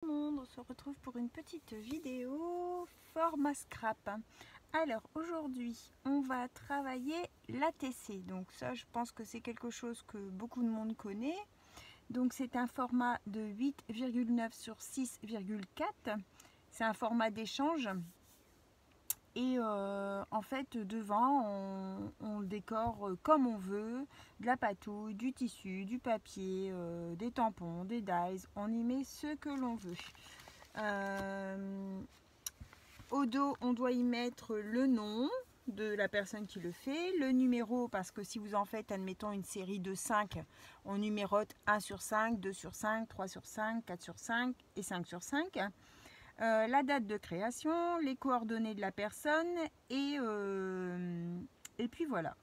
On se retrouve pour une petite vidéo format scrap. Alors aujourd'hui on va travailler l'ATC, donc ça je pense que c'est quelque chose que beaucoup de monde connaît. Donc c'est un format de 8,9 sur 6,4, c'est un format d'échange et en fait devant on le décore comme on veut, de la patouille, du tissu, du papier, des tampons, des dies, on y met ce que l'on veut. Au dos on doit y mettre le nom de la personne qui le fait, le numéro, parce que si vous en faites admettons une série de 5, on numérote 1 sur 5, 2 sur 5, 3 sur 5, 4 sur 5 et 5 sur 5. La date de création, les coordonnées de la personne et puis voilà.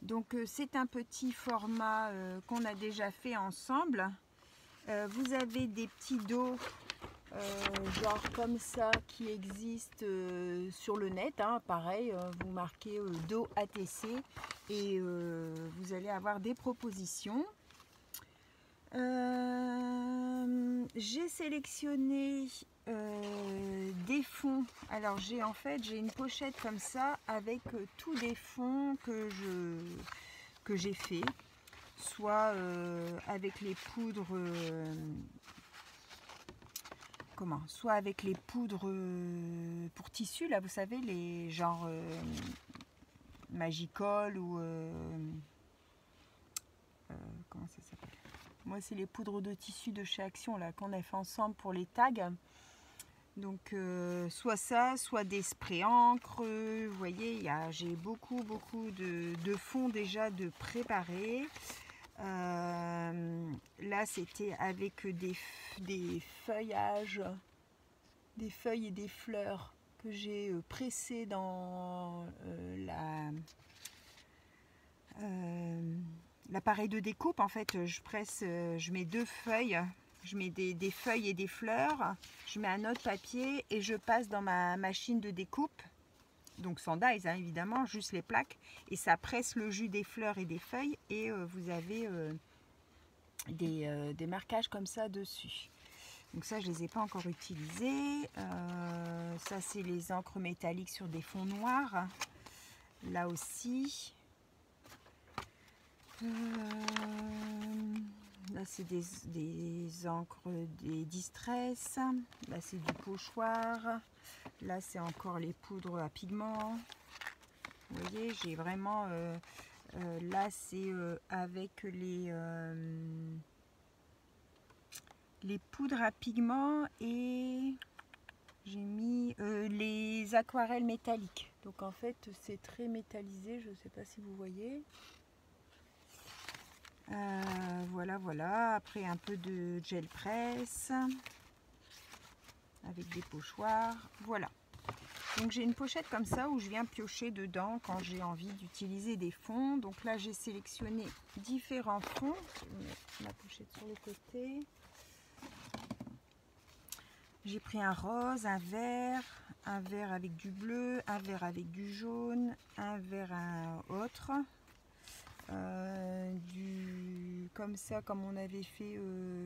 Donc c'est un petit format qu'on a déjà fait ensemble. Vous avez des petits dos genre comme ça qui existent sur le net, hein. Pareil, vous marquez dos ATC et vous allez avoir des propositions. J'ai sélectionné des fonds. Alors j'ai une pochette comme ça avec tous des fonds que j'ai fait, soit avec les poudres soit avec les poudres pour tissu, là vous savez, les genre Magicol ou comment ça s'appelle, moi c'est les poudres de tissu de chez Action là qu'on a fait ensemble pour les tags. Donc soit ça, soit des sprays encre. Vous voyez, j'ai beaucoup de fonds déjà de préparés. Là c'était avec des feuillages, des feuilles et des fleurs que j'ai pressées dans l'appareil de découpe. En fait je presse, je mets deux feuilles, je mets des feuilles et des fleurs, je mets un autre papier et je passe dans ma machine de découpe, donc sans dies hein, évidemment, juste les plaques, et ça presse le jus des fleurs et des feuilles et vous avez des marquages comme ça dessus. Donc ça je les ai pas encore utilisés. Ça c'est les encres métalliques sur des fonds noirs, là aussi. Là c'est des encres, des distress. Là c'est du pochoir. Là c'est encore les poudres à pigments. Vous voyez, j'ai vraiment là c'est avec les poudres à pigments, et j'ai mis les aquarelles métalliques. Donc en fait c'est très métallisé, je ne sais pas si vous voyez. Voilà. Après un peu de gel presse avec des pochoirs. Voilà. Donc j'ai une pochette comme ça où je viens piocher dedans quand j'ai envie d'utiliser des fonds. Donc là j'ai sélectionné différents fonds. Je vais mettre ma pochette sur le côté. J'ai pris un rose, un vert avec du bleu, un vert avec du jaune, un vert autre. Comme ça, comme on avait fait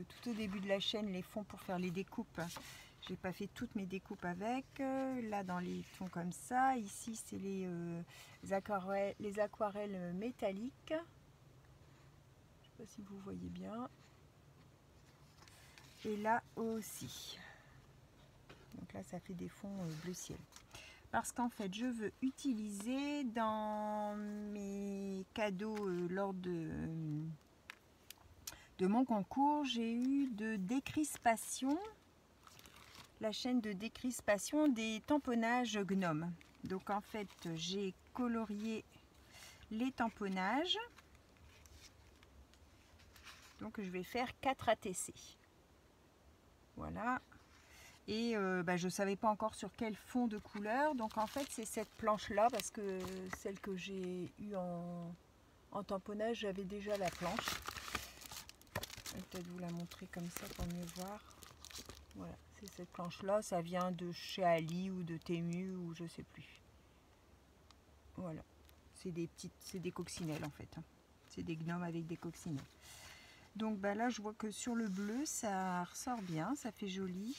tout au début de la chaîne, les fonds pour faire les découpes. J'ai pas fait toutes mes découpes avec. Là dans les fonds comme ça, ici c'est les aquarelles métalliques. Je sais pas si vous voyez bien. Et là aussi. Donc là ça fait des fonds bleu ciel. Parce qu'en fait je veux utiliser dans mes cadeaux lors de mon concours, j'ai eu de décrispation, la chaîne de décrispation des tamponnages Gnome. Donc en fait j'ai colorié les tamponnages. Donc je vais faire 4 ATC. Voilà. Et je ne savais pas encore sur quel fond de couleur. Donc en fait c'est cette planche là, parce que celle que j'ai eue en tamponnage, j'avais déjà la planche. Je vais peut-être vous la montrer comme ça pour mieux voir. Voilà, c'est cette planche là, ça vient de chez Ali ou de Temu ou je sais plus. Voilà, c'est des coccinelles en fait. C'est des gnomes avec des coccinelles. Donc bah là je vois que sur le bleu ça ressort bien, ça fait joli.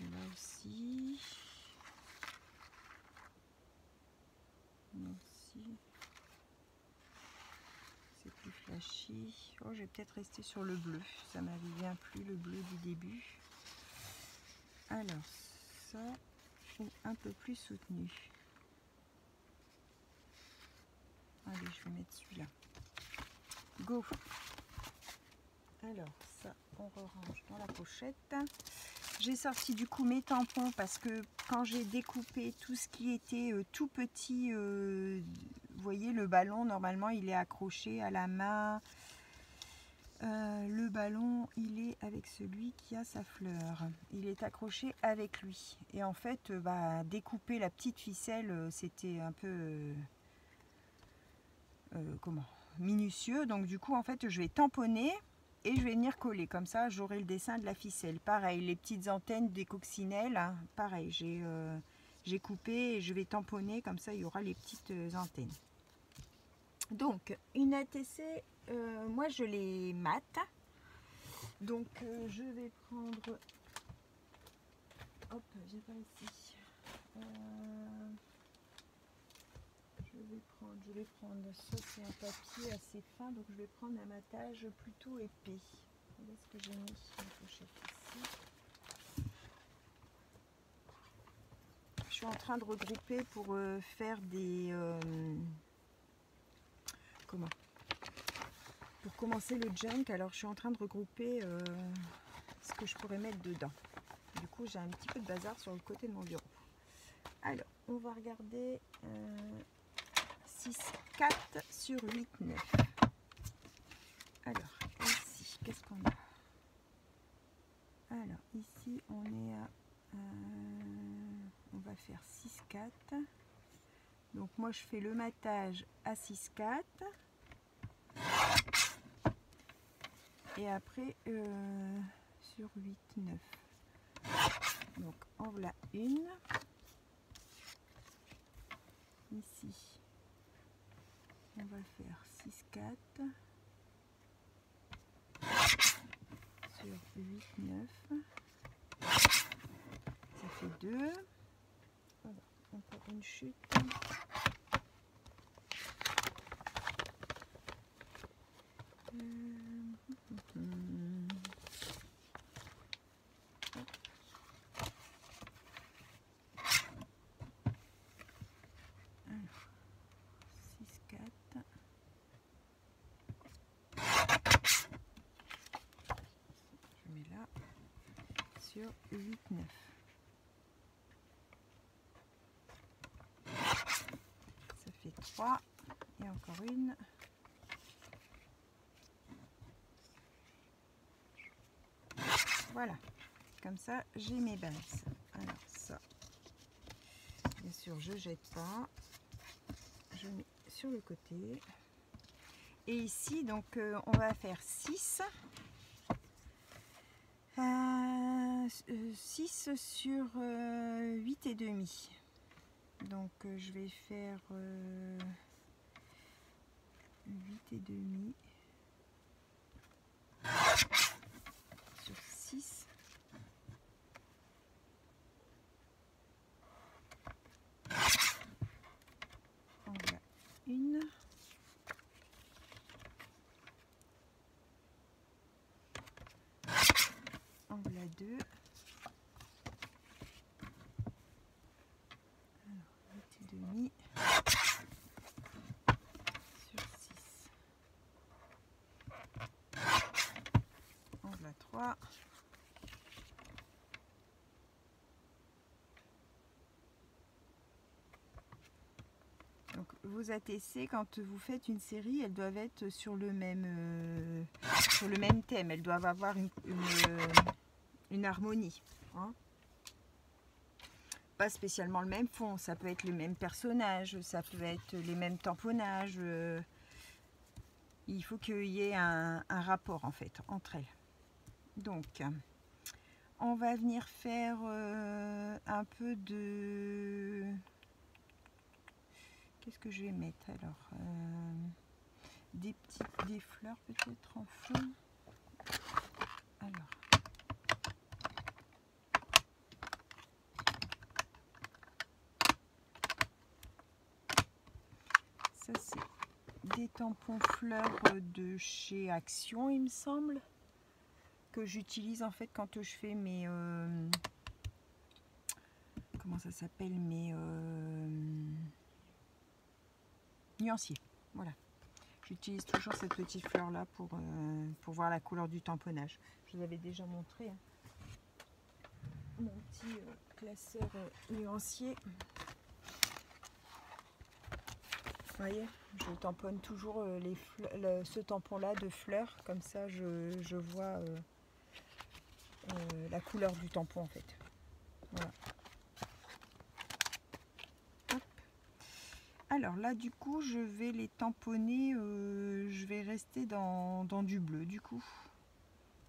Et là aussi. Là aussi. C'est plus flashy. Oh, je vais peut-être rester sur le bleu. Ça m'avait bien plu le bleu du début. Alors ça, ou un peu plus soutenu. Allez, je vais mettre celui-là. Go! Alors ça, on range dans la pochette. J'ai sorti du coup mes tampons parce que quand j'ai découpé tout ce qui était tout petit, vous voyez le ballon, normalement il est accroché à la main. Le ballon, il est avec celui qui a sa fleur. Il est accroché avec lui. Et en fait, découper la petite ficelle, c'était un peu comment, minutieux. Donc du coup, en fait, je vais tamponner et je vais venir coller. Comme ça, j'aurai le dessin de la ficelle. Pareil, les petites antennes des coccinelles, hein, pareil, j'ai coupé et je vais tamponner. Comme ça, il y aura les petites antennes. Donc, une ATC, moi je les mate. Donc, je vais prendre. Hop, j'ai pas ici. Je vais prendre. Ça, c'est un papier assez fin, donc je vais prendre un matage plutôt épais. Où est-ce que j'ai mis la pochette ici? Je suis en train de regrouper pour faire des. Comment? Pour commencer le junk, alors je suis en train de regrouper ce que je pourrais mettre dedans. Du coup, j'ai un petit peu de bazar sur le côté de mon bureau. Alors, on va regarder 6,4 sur 8,9. Alors, ici, qu'est-ce qu'on a? Alors, ici, on est à... on va faire 6,4. Donc, moi, je fais le matage à 6,4. Et après, sur 8,9. Donc, en voilà une. Ici, on va faire 6,4 sur 8,9. Ça fait 2. Voilà, encore une chute. Sur 8,9. Ça fait 3 et encore une. Voilà, comme ça j'ai mes bases. Alors ça, bien sûr je jette pas, je mets sur le côté. Et ici donc on va faire 6. 6 sur 8,5. Donc je vais faire 8,5 sur 6. On a une. On a 2. Alors 8,5 sur 6. On a 3. Donc vos ATC, quand vous faites une série, elles doivent être sur le même thème. Elles doivent avoir une harmonie. Hein. Pas spécialement le même fond, ça peut être les mêmes personnages, ça peut être les mêmes tamponnages. Il faut qu'il y ait un rapport en fait entre elles. Donc, on va venir faire un peu de... Qu'est-ce que je vais mettre alors des fleurs peut-être en fond. Alors. Ça c'est des tampons fleurs de chez Action, il me semble, que j'utilise en fait quand je fais mes comment ça s'appelle, mes nuanciers. Voilà, j'utilise toujours cette petite fleur là pour voir la couleur du tamponnage. Je vous avais déjà montré hein, mon petit classeur nuancier. Vous voyez, je tamponne toujours ce tampon-là de fleurs, comme ça je vois la couleur du tampon en fait. Voilà. Hop. Alors là du coup je vais les tamponner, je vais rester dans du bleu du coup.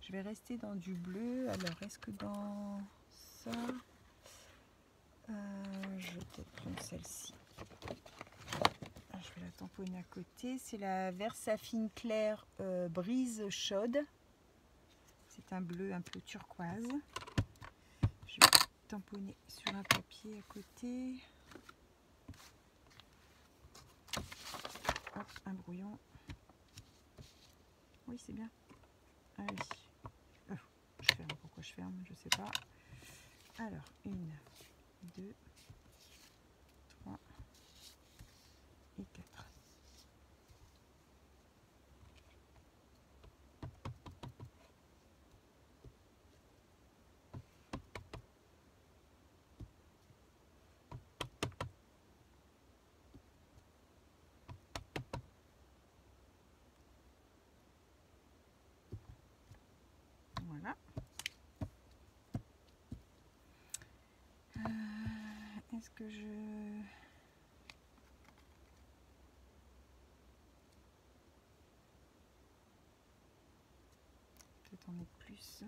Je vais rester dans du bleu. Alors est-ce que dans ça, je vais peut-être prendre celle-ci. Je vais la tamponner à côté. C'est la Versafine Claire Brise Chaude. C'est un bleu un peu turquoise. Je vais tamponner sur un papier à côté. Hop, un brouillon. Oui, c'est bien. Allez. Je ferme. Pourquoi je ferme? Je sais pas. Alors, 1, 2, 3 et 4. Voilà. Est-ce que je... Peut-être en mettre plus.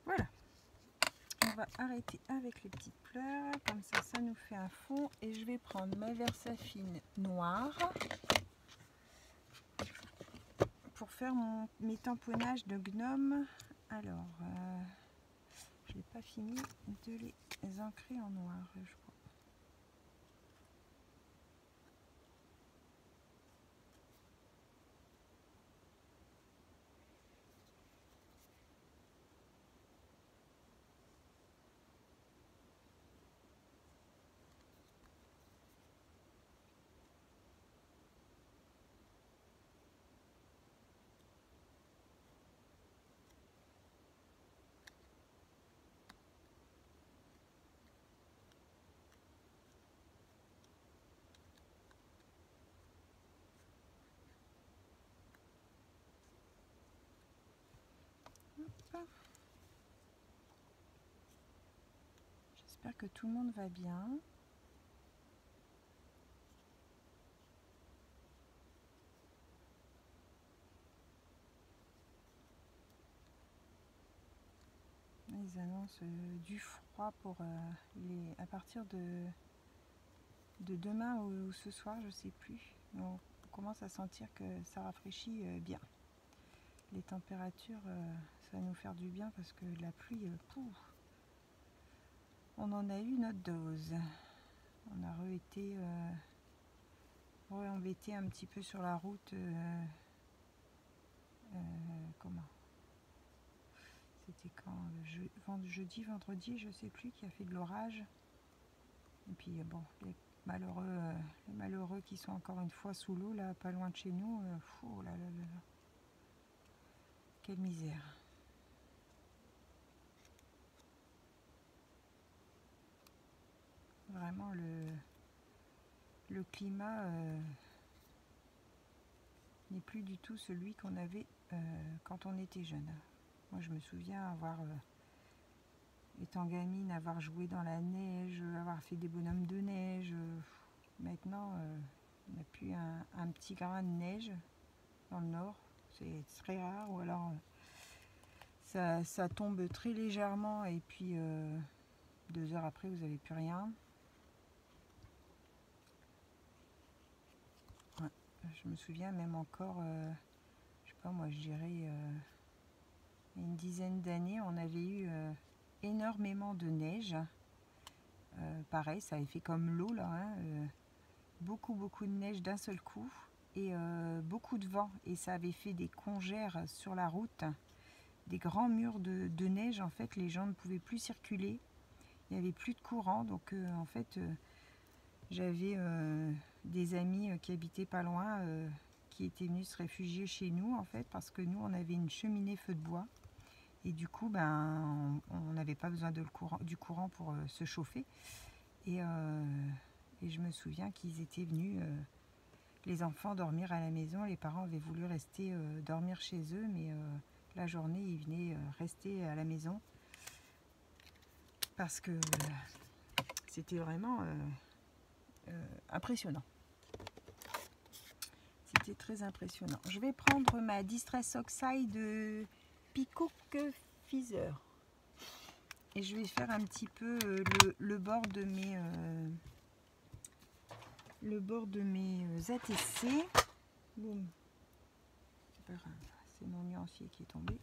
Voilà. On va arrêter avec les petites fleurs. Comme ça nous fait un fond. Et je vais prendre ma Versafine noire pour faire mes tamponnages de gnome. Alors, je n'ai pas fini de les ancrer en noir, je crois. J'espère que tout le monde va bien. Ils annoncent du froid pour à partir de demain ou ce soir, je sais plus. On commence à sentir que ça rafraîchit bien. Les températures, ça va nous faire du bien parce que la pluie, pouf, on en a eu notre dose. On a été embêté un petit peu sur la route. Comment C'était quand jeudi, vendredi, je sais plus, qui a fait de l'orage. Et puis bon, les malheureux qui sont encore une fois sous l'eau, là, pas loin de chez nous. Oh là là là là. Quelle misère. Vraiment, le climat n'est plus du tout celui qu'on avait quand on était jeune. Moi, je me souviens étant gamine, avoir joué dans la neige, avoir fait des bonhommes de neige. Maintenant, on n'a plus un petit grain de neige dans le nord. C'est très rare, ou alors ça tombe très légèrement et puis 2 heures après, vous n'avez plus rien. Ouais, je me souviens même encore, je sais pas moi, je dirais une dizaine d'années, on avait eu énormément de neige. Pareil, ça avait fait comme l'eau là, hein, beaucoup de neige d'un seul coup et beaucoup de vent, et ça avait fait des congères sur la route, des grands murs de neige. En fait, les gens ne pouvaient plus circuler, il n'y avait plus de courant. Donc en fait, j'avais des amis qui habitaient pas loin, qui étaient venus se réfugier chez nous, en fait, parce que nous on avait une cheminée feu de bois. Et du coup, ben, on n'avait pas besoin du courant pour se chauffer. Et je me souviens qu'ils étaient venus, les enfants, dormir à la maison. Les parents avaient voulu rester dormir chez eux, mais la journée, ils venaient rester à la maison. Parce que c'était vraiment impressionnant. C'était très impressionnant. Je vais prendre ma Distress Oxide de Peacock Feather. Et je vais faire un petit peu le bord de mes ATC. Boum. C'est pas grave, c'est mon nuancier qui est tombé.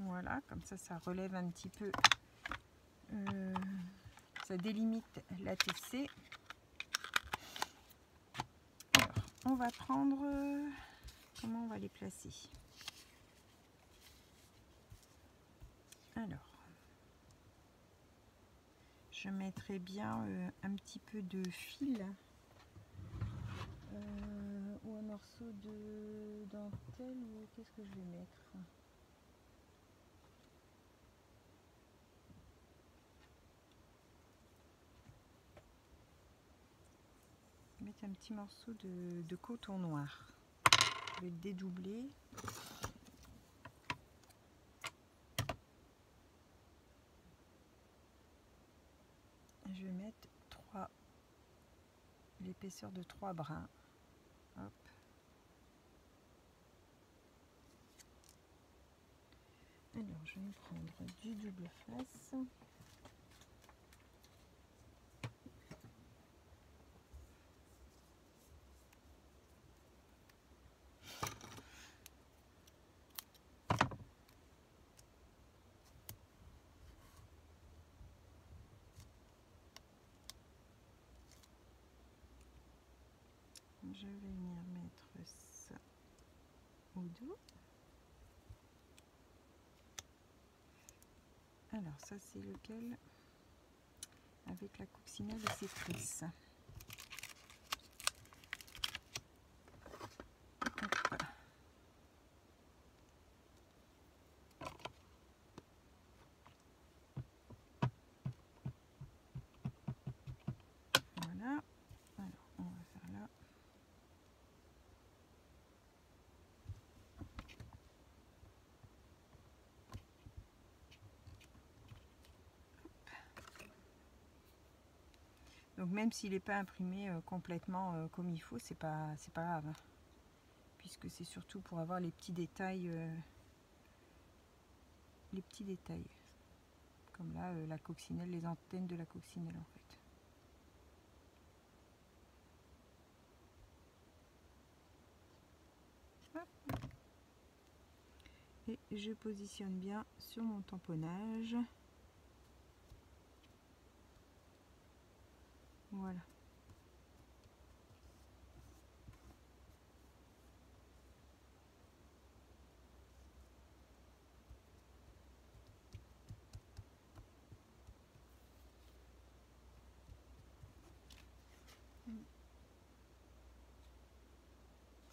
Voilà, comme ça relève un petit peu, ça délimite l'ATC. Alors, on va prendre, comment on va les placer? Alors, je mettrai bien un petit peu de fil ou un morceau de dentelle, ou qu'est-ce que je vais mettre? Mettre un petit morceau de coton noir. Je vais le dédoubler. Je vais mettre l'épaisseur de 3 brins. Hop. Alors je vais prendre du double face. Je vais venir mettre ça au dos. Alors ça c'est lequel? Avec la coccinelle et ses tresses. Voilà. Alors on va faire là. Donc même s'il n'est pas imprimé complètement comme il faut, c'est pas grave. puisque c'est surtout pour avoir les petits détails. Comme là, la coccinelle, les antennes de la coccinelle en fait. Et je positionne bien sur mon tamponnage. Voilà.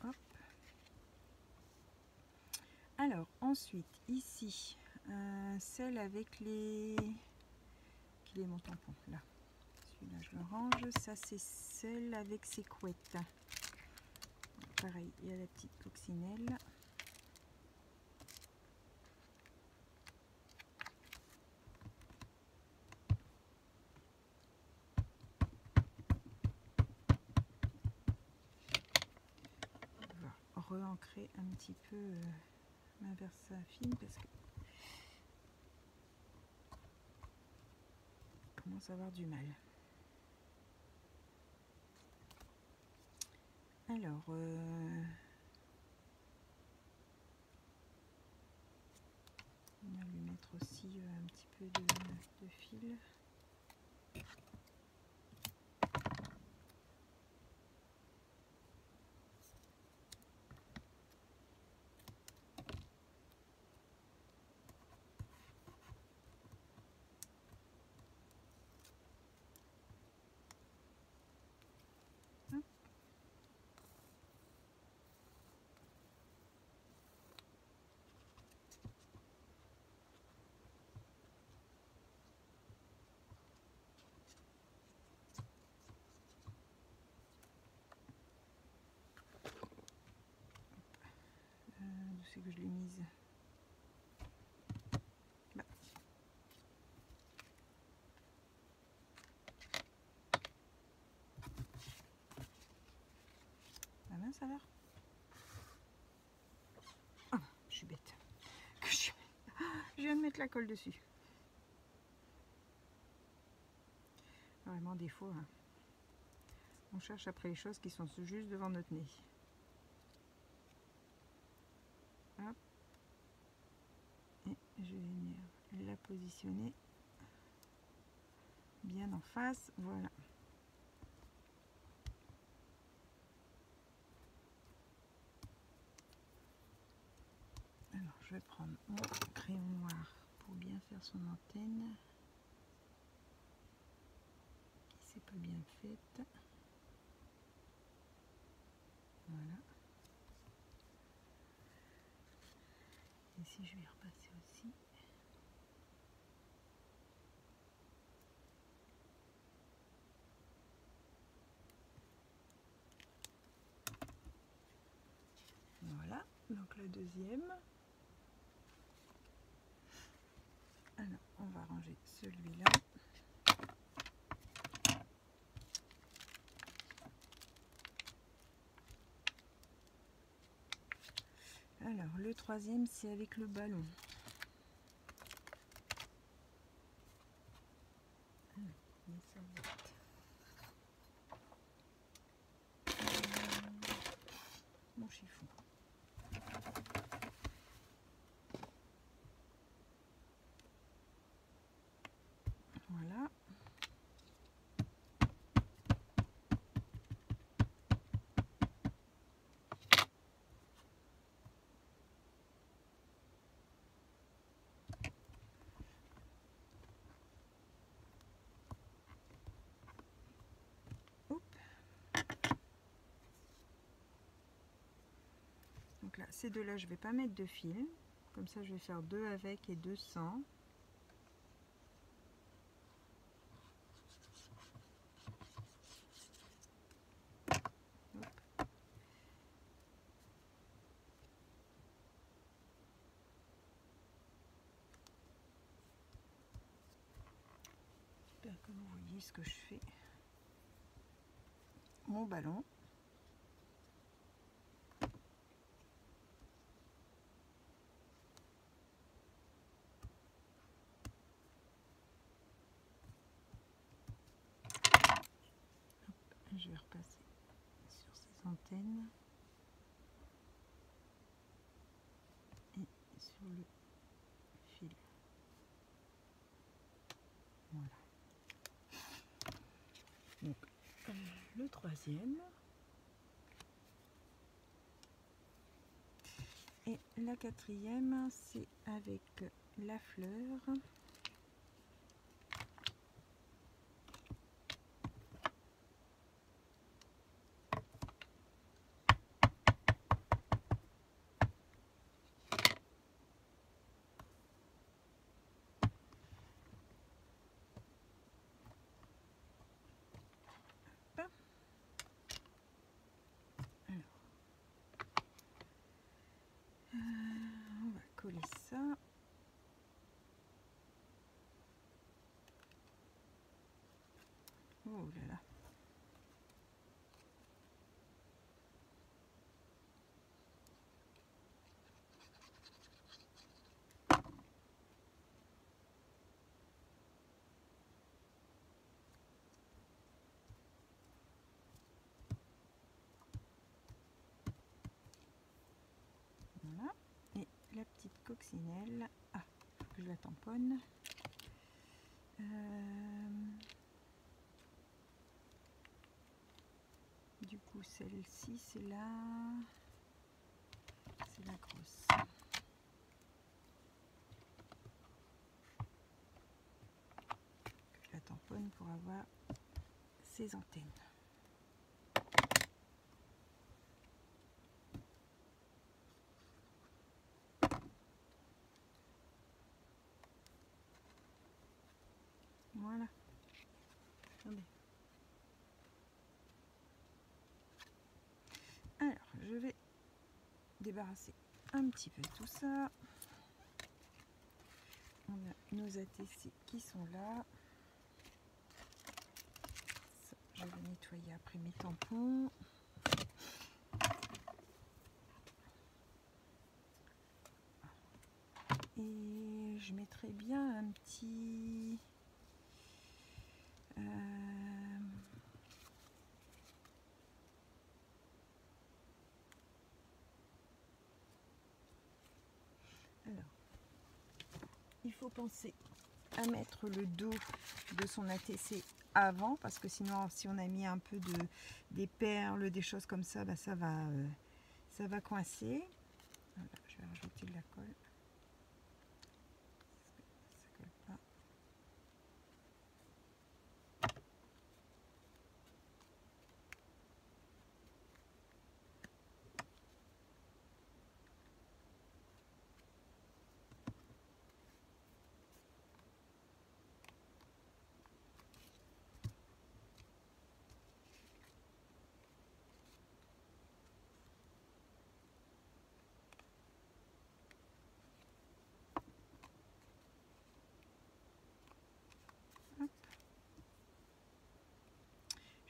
Hop. Alors ensuite ici, celle avec les... Quel est mon tampon là? Celui-là je le range. Ça c'est celle avec ses couettes. Pareil, il y a la petite coccinelle. On va re-ancrer un petit peu ma Versafine parce que je commence à avoir du mal. Alors, on va lui mettre aussi un petit peu de fil. D'où c'est que je l'ai mise? Bah. Ah mince alors. Ah, je suis bête. Je viens de mettre la colle dessus. Vraiment des fois, hein, on cherche après les choses qui sont juste devant notre nez. Hop. Et je vais venir la positionner bien en face, voilà. Alors je vais prendre mon crayon noir pour bien faire son antenne qui s'est pas bien faite. Voilà. Et si je vais repasser aussi. Voilà, donc la deuxième. Alors, on va ranger celui-là. Alors, le troisième, c'est avec le ballon. Mon chiffon. Voilà. Oups. Donc là, ces deux-là, je vais pas mettre de fil. Comme ça, je vais faire deux avec et deux sans. J'espère que vous voyez ce que je fais. Mon ballon. repasser sur ces antennes et sur le fil. Voilà. Donc le troisième. Et la quatrième, c'est avec la fleur. On va coller ça. Oh là là. Voilà. Et la petite coccinelle. Ah, faut que je la tamponne. Du coup, celle-ci, c'est la grosse. Je la tamponne pour avoir ses antennes. Voilà. Attendez. Alors, je vais débarrasser un petit peu tout ça. On a nos ATC qui sont là. Ça, je vais nettoyer après mes tampons. Et je mettrai bien un petit... Alors, il faut penser à mettre le dos de son ATC avant, parce que sinon, si on a mis un peu des perles, des choses comme ça, bah, ça va coincer. Voilà, je vais rajouter de la colle. Ça colle pas.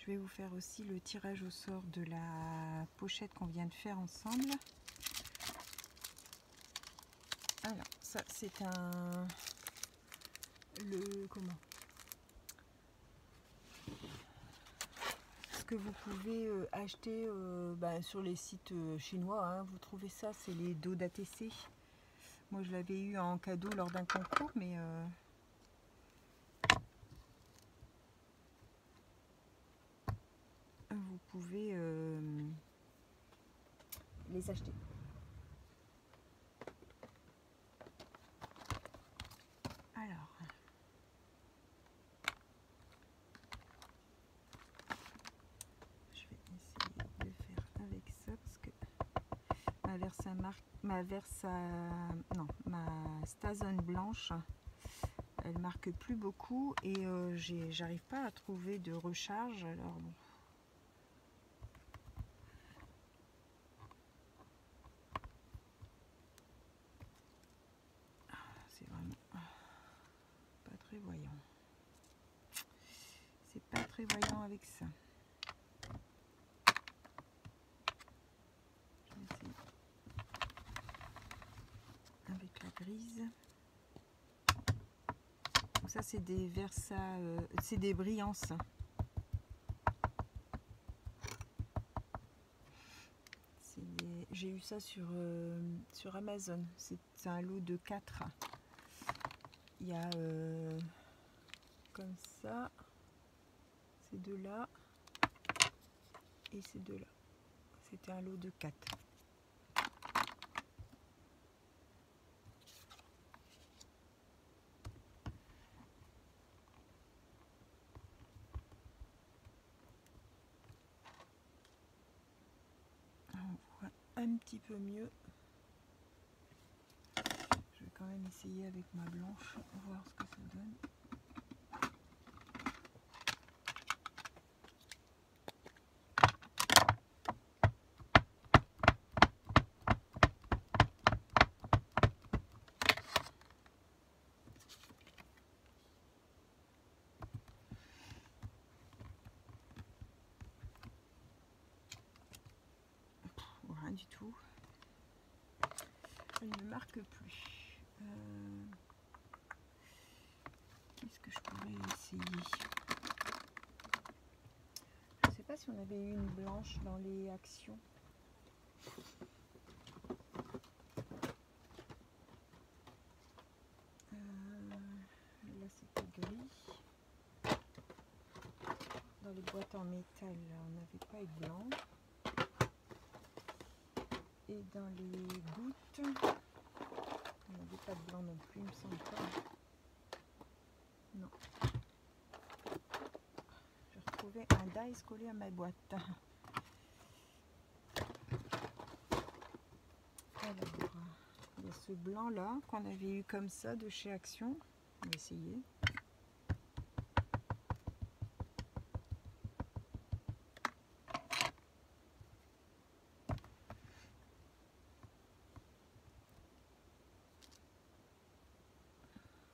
Je vais vous faire aussi le tirage au sort de la pochette qu'on vient de faire ensemble. Alors, ça c'est ce que vous pouvez acheter sur les sites chinois, hein. Vous trouvez ça, c'est les dos d'ATC. Moi je l'avais eu en cadeau lors d'un concours, mais vous pouvez les acheter. Alors, je vais essayer de faire avec ça parce que ma Stazone blanche, elle marque plus beaucoup et j'arrive pas à trouver de recharge. Alors bon. C'est vraiment pas très voyant. C'est pas très voyant avec ça. Je vais essayer avec la grise. Donc ça c'est des Versa, c'est des brillances. j'ai eu ça sur Amazon. C'est un lot de 4. Il y a comme ça, ces deux-là et ces deux-là. C'était un lot de 4. On voit un petit peu mieux. Je vais quand même essayer avec ma blanche, voir ce que ça donne. Rien du tout. Elle ne marque plus. Qu'est-ce que je pourrais essayer? Je ne sais pas si on avait eu une blanche dans les actions. Là c'était gris. Dans les boîtes en métal, on n'avait pas eu de blanc. Et dans les gouttes, on n'avait pas de blanc non plus, il me semble pas. Non. J'ai retrouvé un dice collé à ma boîte. Alors, il y a ce blanc là qu'on avait eu comme ça de chez Action. On va essayer.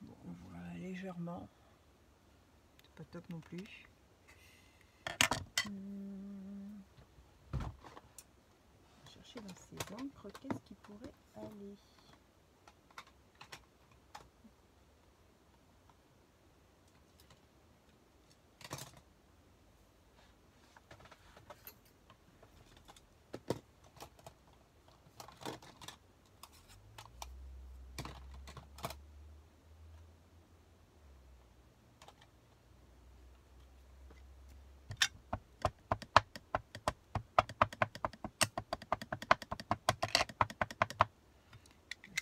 Bon, on voit légèrement. C'est pas top non plus. Chercher dans ces encres, qu'est-ce qui pourrait aller?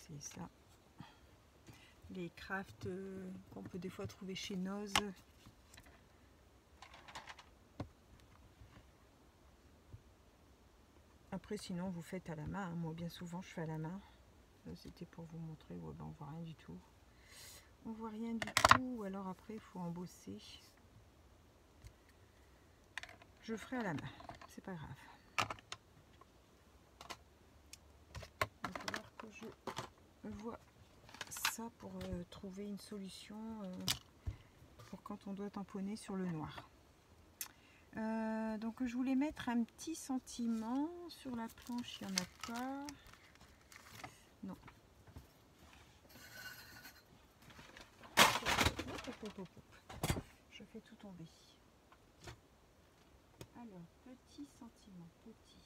C'est ça. Les crafts qu'on peut des fois trouver chez Noz. Après sinon vous faites à la main, hein. Moi bien souvent je fais à la main. C'était pour vous montrer, ouais, ben, on voit rien du tout. On voit rien du tout, ou alors après il faut embosser. Je ferai à la main, c'est pas grave. Il va falloir que je vois ça pour trouver une solution pour quand on doit tamponner sur le noir. Donc je voulais mettre un petit sentiment sur la planche, il n'y en a pas. Non. Je fais tout tomber. Alors, petit sentiment, petit.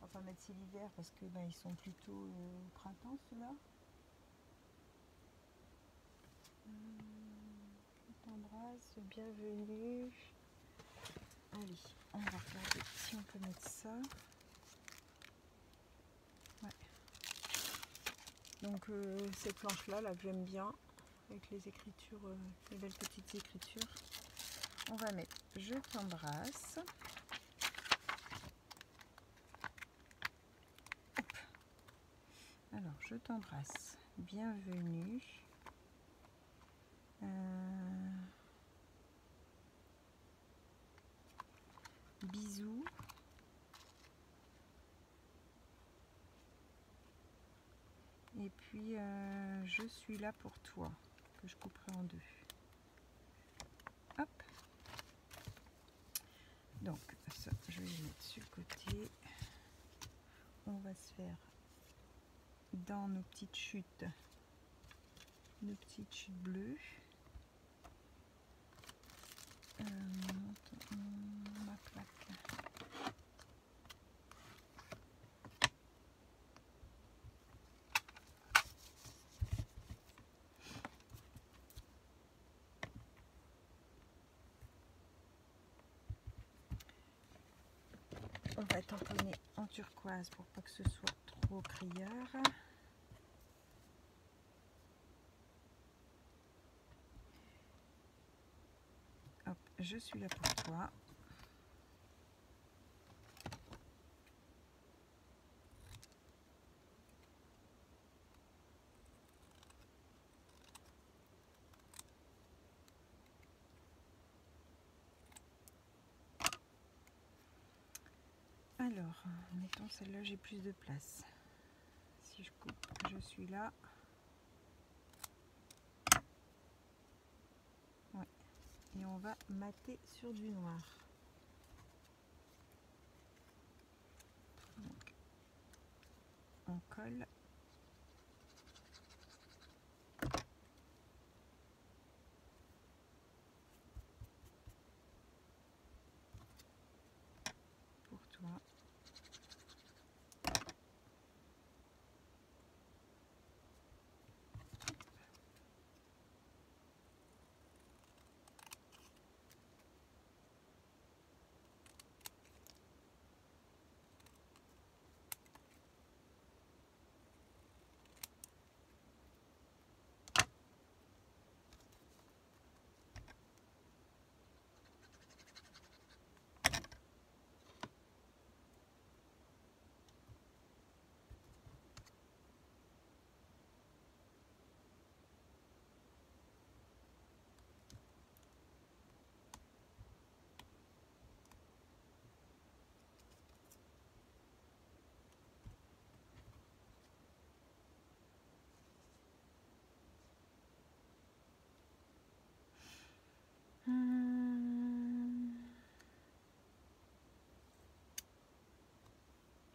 On va mettre c'est l'hiver parce que ben, ils sont plutôt au printemps ceux-là. Je t'embrasse, bienvenue. Allez, on va regarder si on peut mettre ça. Ouais. Donc cette planche là que j'aime bien, avec les écritures, les belles petites écritures. On va mettre je t'embrasse. Alors je t'embrasse, bienvenue. Bisous. Et puis je suis là pour toi, que je couperai en deux. Hop. Donc ça, je vais le mettre sur le côté. On va se faire dans nos petites chutes bleues. Ma clac. On va tamponner en turquoise pour pas que ce soit trop criard. Hop, je suis là pour toi. Alors, mettons celle-là, j'ai plus de place. Si je coupe, je suis là. Ouais. Et on va mater sur du noir. Donc, on colle. Pour toi.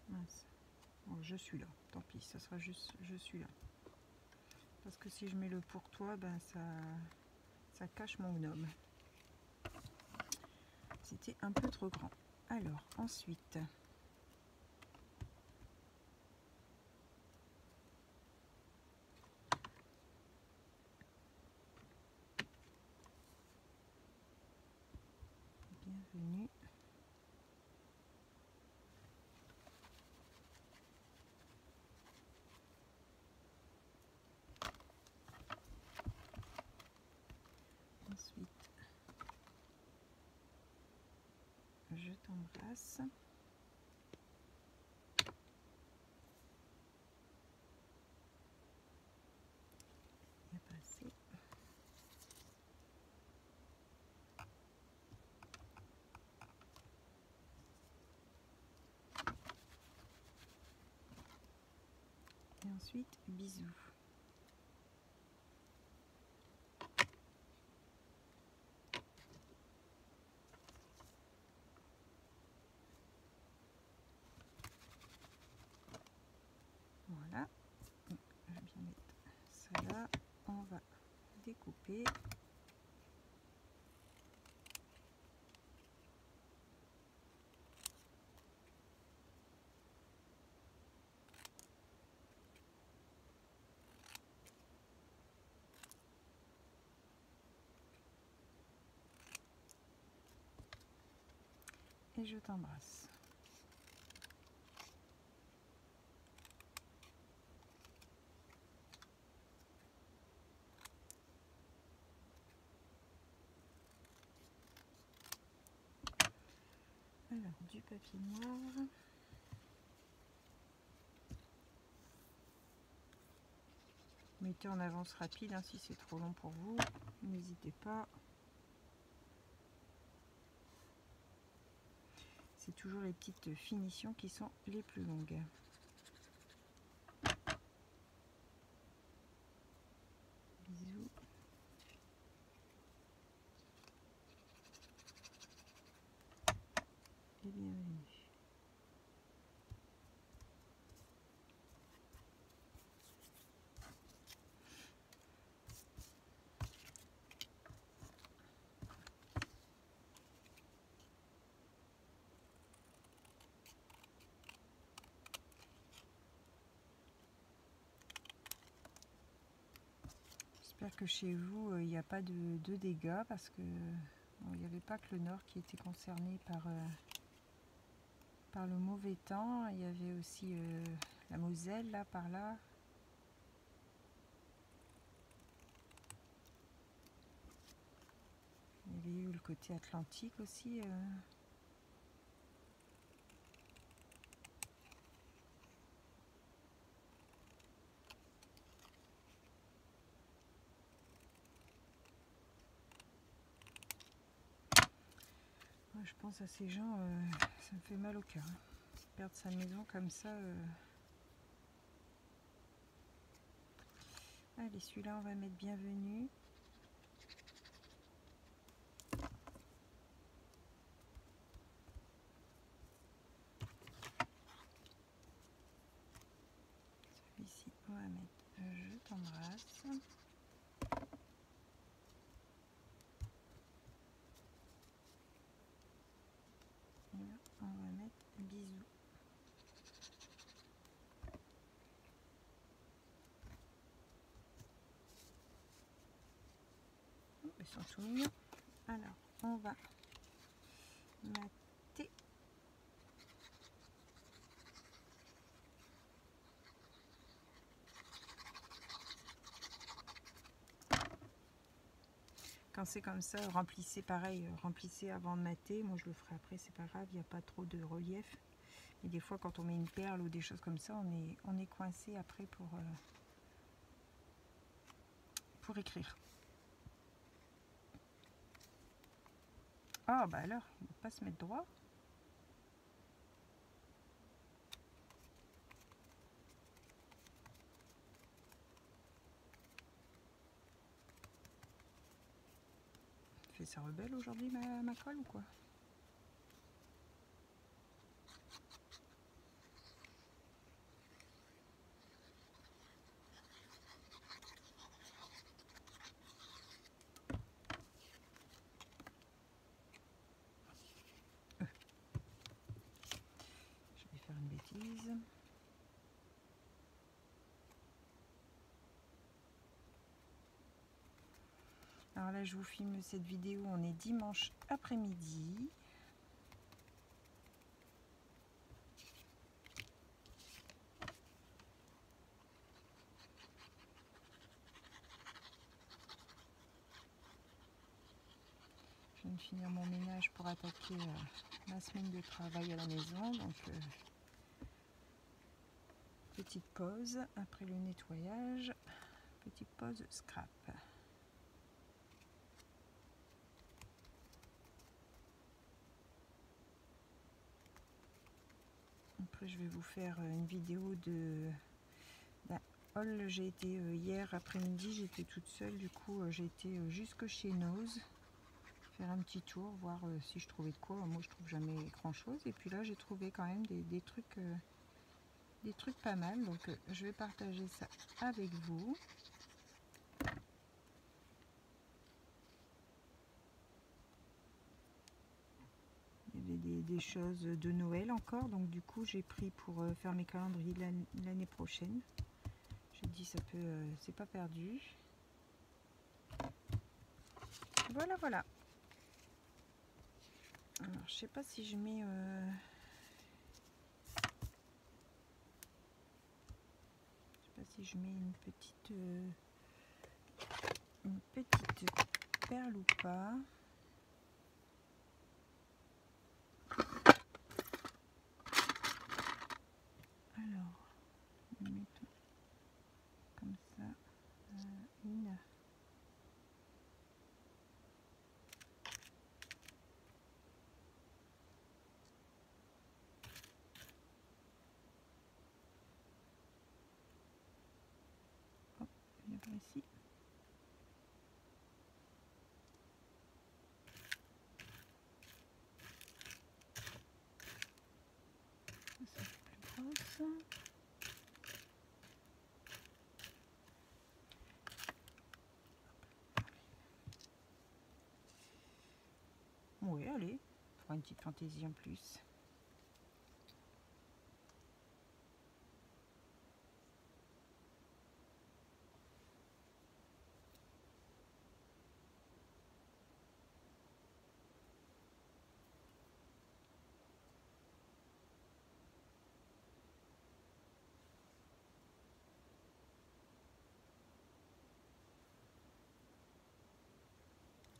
Mince. Bon, je suis là. Tant pis, ça sera juste je suis là. Parce que si je mets le pour toi, ben ça cache mon gnome. C'était un peu trop grand. Alors, ensuite, bienvenue. Ensuite, je t'embrasse. Il n'y a pas assez. Et ensuite, bisous. Voilà. Donc, je vais bien mettre ça là. On va découper. Et je t'embrasse. Alors, du papier noir. Mettez en avance rapide, hein, si c'est trop long pour vous, n'hésitez pas. C'est toujours les petites finitions qui sont les plus longues. Bisous. Et bienvenue. J'espère que chez vous, il n'y a pas de dégâts parce que bon, il n'y avait pas que le nord qui était concerné par le mauvais temps. Il y avait aussi la Moselle, là, par là. Il y avait eu le côté atlantique aussi. Moi, je pense à ces gens, ça me fait mal au cœur. Hein. Perdre sa maison comme ça. Allez, celui-là, on va mettre bienvenue. Celui-ci, on va mettre je t'embrasse. Et là, on va mettre bisous. Oh, ils sont tout mignons. Alors, on va mater. Quand c'est comme ça, remplissez pareil, remplissez avant de mater. Moi je le ferai après, c'est pas grave, il n'y a pas trop de relief. Et des fois quand on met une perle ou des choses comme ça, on est coincé après pour écrire. Ah bah alors, il ne va pas se mettre droit. Fait ça rebelle aujourd'hui ma colle ou quoi? Je vais faire une bêtise. Alors là, je vous filme cette vidéo, on est dimanche après-midi. Je viens de finir mon ménage pour attaquer ma semaine de travail à la maison. Donc, petite pause après le nettoyage. Petite pause scrap. Après, je vais vous faire une vidéo d'un haul. J'ai été hier après-midi, j'étais toute seule. Du coup, j'ai été jusque chez Nose. Faire un petit tour, voir si je trouvais de quoi. Moi, je trouve jamais grand-chose. Et puis là, j'ai trouvé quand même des trucs pas mal. Donc, je vais partager ça avec vous. Il y avait des choses de Noël encore. Donc, du coup, j'ai pris pour faire mes calendriers l'année prochaine. J'ai dit, ça peut, c'est pas perdu. Voilà, voilà. Alors, je sais pas si je mets... si je mets une petite perle ou pas. Alors, mettons comme ça une. Hop, je vais ici. Ça c'est plus grosse. Oui, allez, pour une petite fantaisie en plus.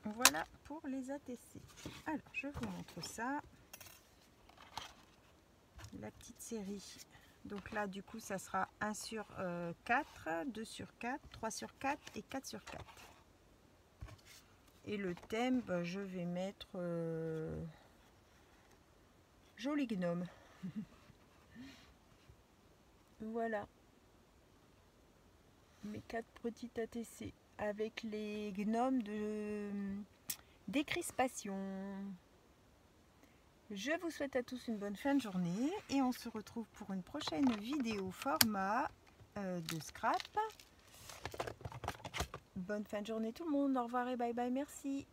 Voilà pour les ATC. Alors, je vous montre ça. La petite série. Donc là, du coup, ça sera 1 sur 4, 2 sur 4, 3 sur 4 et 4 sur 4. Et le thème, bah, je vais mettre joli gnome. Voilà. Mes 4 petites ATC avec les gnomes de décrispation. Je vous souhaite à tous une bonne fin de journée et on se retrouve pour une prochaine vidéo format de scrap. Bonne fin de journée tout le monde, au revoir et bye bye, merci.